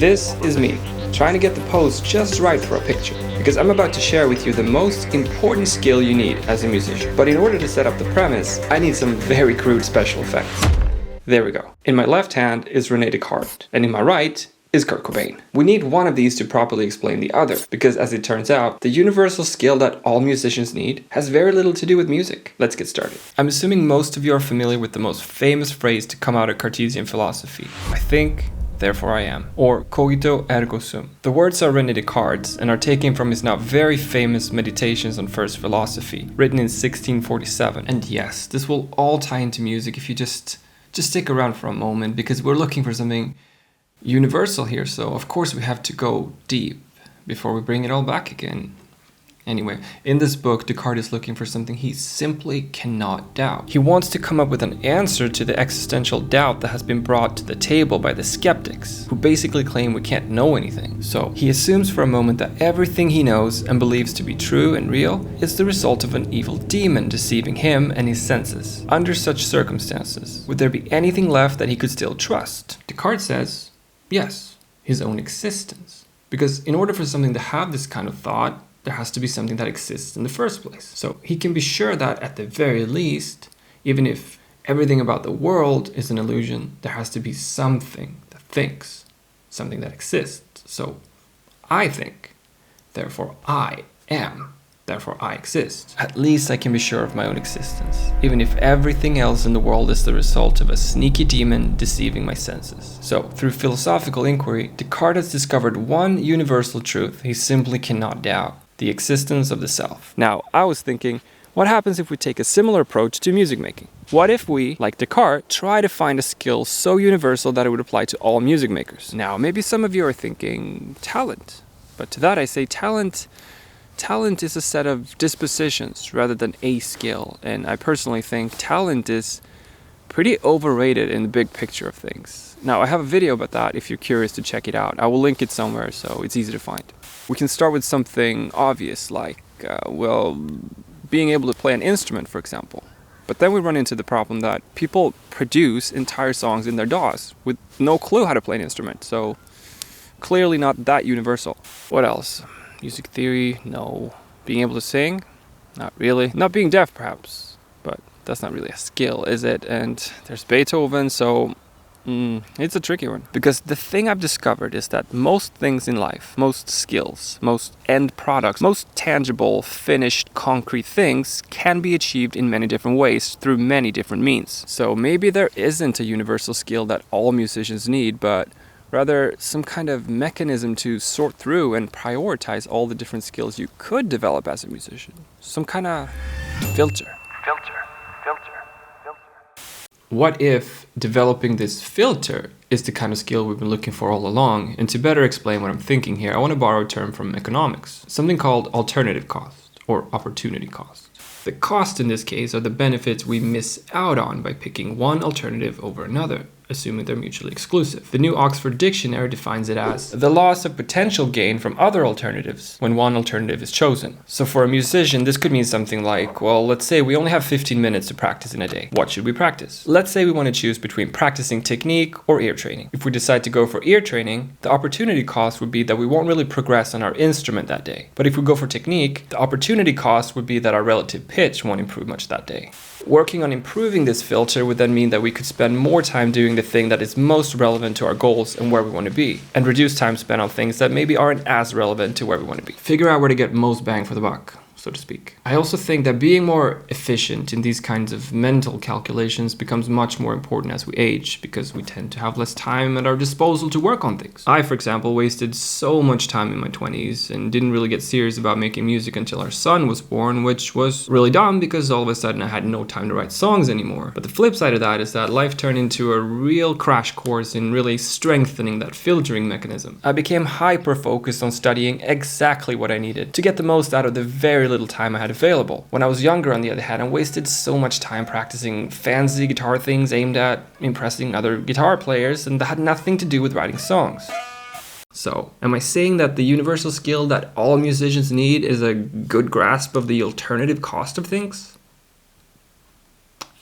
This is me, trying to get the pose just right for a picture, because I'm about to share with you the most important skill you need as a musician. But in order to set up the premise, I need some very crude special effects. There we go. In my left hand is René Descartes, and in my right is Kurt Cobain. We need one of these to properly explain the other, because as it turns out, the universal skill that all musicians need has very little to do with music. Let's get started. I'm assuming most of you are familiar with the most famous phrase to come out of Cartesian philosophy. I think, therefore I am, or cogito ergo sum. The words are René Descartes and are taken from his now very famous Meditations on First Philosophy, written in 1647. And yes, this will all tie into music if you just stick around for a moment, because we're looking for something universal here, so of course we have to go deep before we bring it all back again. Anyway, in this book, Descartes is looking for something he simply cannot doubt. He wants to come up with an answer to the existential doubt that has been brought to the table by the skeptics, who basically claim we can't know anything. So he assumes for a moment that everything he knows and believes to be true and real is the result of an evil demon deceiving him and his senses. Under such circumstances, would there be anything left that he could still trust? Descartes says, yes, his own existence. Because in order for something to have this kind of thought, there has to be something that exists in the first place. So he can be sure that at the very least, even if everything about the world is an illusion, there has to be something that thinks, something that exists. So I think, therefore I am, therefore I exist. At least I can be sure of my own existence, even if everything else in the world is the result of a sneaky demon deceiving my senses. So, through philosophical inquiry, Descartes has discovered one universal truth he simply cannot doubt: the existence of the self. Now, I was thinking, what happens if we take a similar approach to music making? What if we, like Descartes, try to find a skill so universal that it would apply to all music makers? Now, maybe some of you are thinking talent, but to that I say talent is a set of dispositions rather than a skill, and I personally think talent is pretty overrated in the big picture of things. Now, I have a video about that if you're curious to check it out. I will link it somewhere so it's easy to find. We can start with something obvious like, being able to play an instrument, for example. But then we run into the problem that people produce entire songs in their DAWs with no clue how to play an instrument, so clearly not that universal. What else? Music theory? No. Being able to sing? Not really. Not being deaf, perhaps. But that's not really a skill, is it? And there's Beethoven, so it's a tricky one. Because the thing I've discovered is that most things in life, most skills, most end products, most tangible, finished, concrete things can be achieved in many different ways through many different means. So maybe there isn't a universal skill that all musicians need, but rather some kind of mechanism to sort through and prioritize all the different skills you could develop as a musician. Some kind of filter. What if developing this filter is the kind of skill we've been looking for all along? And to better explain what I'm thinking here, I want to borrow a term from economics, something called alternative cost or opportunity cost. The cost in this case are the benefits we miss out on by picking one alternative over another, assuming they're mutually exclusive. The New Oxford Dictionary defines it as the loss of potential gain from other alternatives when one alternative is chosen. So for a musician, this could mean something like, well, let's say we only have 15 minutes to practice in a day. What should we practice? Let's say we want to choose between practicing technique or ear training. If we decide to go for ear training, the opportunity cost would be that we won't really progress on our instrument that day. But if we go for technique, the opportunity cost would be that our relative pitch won't improve much that day. Working on improving this filter would then mean that we could spend more time doing the thing that is most relevant to our goals and where we want to be, and reduce time spent on things that maybe aren't as relevant to where we want to be. Figure out where to get most bang for the buck, so to speak. I also think that being more efficient in these kinds of mental calculations becomes much more important as we age, because we tend to have less time at our disposal to work on things. I, for example, wasted so much time in my 20s and didn't really get serious about making music until our son was born, which was really dumb because all of a sudden I had no time to write songs anymore. But the flip side of that is that life turned into a real crash course in really strengthening that filtering mechanism. I became hyper-focused on studying exactly what I needed to get the most out of the very little time I had available. When I was younger, on the other hand, I wasted so much time practicing fancy guitar things aimed at impressing other guitar players, and that had nothing to do with writing songs. So, am I saying that the universal skill that all musicians need is a good grasp of the alternative cost of things?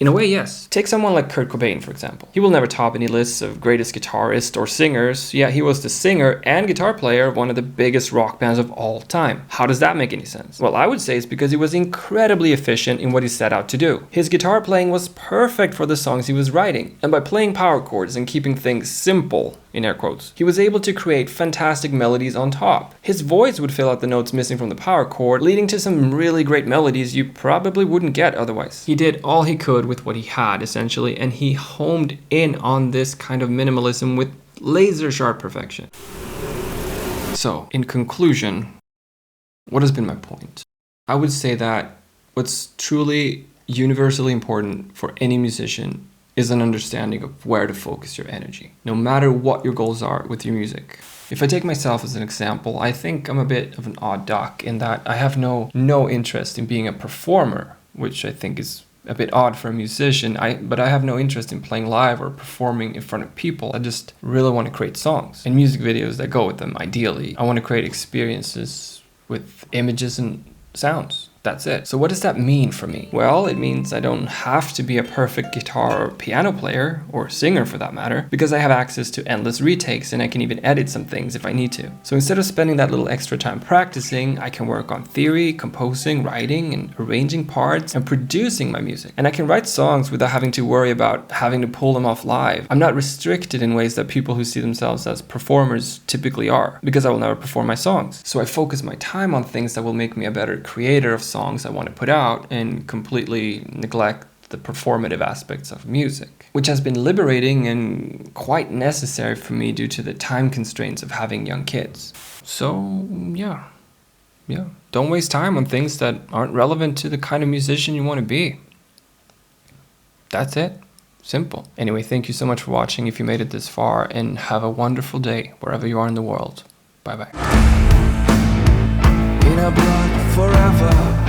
In a way, yes. Take someone like Kurt Cobain, for example. He will never top any lists of greatest guitarists or singers. Yeah, he was the singer and guitar player of one of the biggest rock bands of all time. How does that make any sense? Well, I would say it's because he was incredibly efficient in what he set out to do. His guitar playing was perfect for the songs he was writing. And by playing power chords and keeping things simple, in air quotes, he was able to create fantastic melodies on top. His voice would fill out the notes missing from the power chord, leading to some really great melodies you probably wouldn't get otherwise. He did all he could with what he had, essentially, and he homed in on this kind of minimalism with laser sharp perfection. So, in conclusion, what has been my point? I would say that what's truly universally important for any musician is an understanding of where to focus your energy, no matter what your goals are with your music. If I take myself as an example, I think I'm a bit of an odd duck in that I have no interest in being a performer, which I think is a bit odd for a musician, but I have no interest in playing live or performing in front of people. I just really want to create songs and music videos that go with them, ideally. I want to create experiences with images and sounds. That's it. So what does that mean for me? Well, it means I don't have to be a perfect guitar or piano player, or singer for that matter, because I have access to endless retakes and I can even edit some things if I need to. So instead of spending that little extra time practicing, I can work on theory, composing, writing, and arranging parts, and producing my music. And I can write songs without having to worry about having to pull them off live. I'm not restricted in ways that people who see themselves as performers typically are, because I will never perform my songs. So I focus my time on things that will make me a better creator of songs I want to put out and completely neglect the performative aspects of music, which has been liberating and quite necessary for me due to the time constraints of having young kids. So yeah, don't waste time on things that aren't relevant to the kind of musician you want to be. That's it. Simple. Anyway, thank you so much for watching if you made it this far, and have a wonderful day wherever you are in the world. Bye bye. In our blood forever.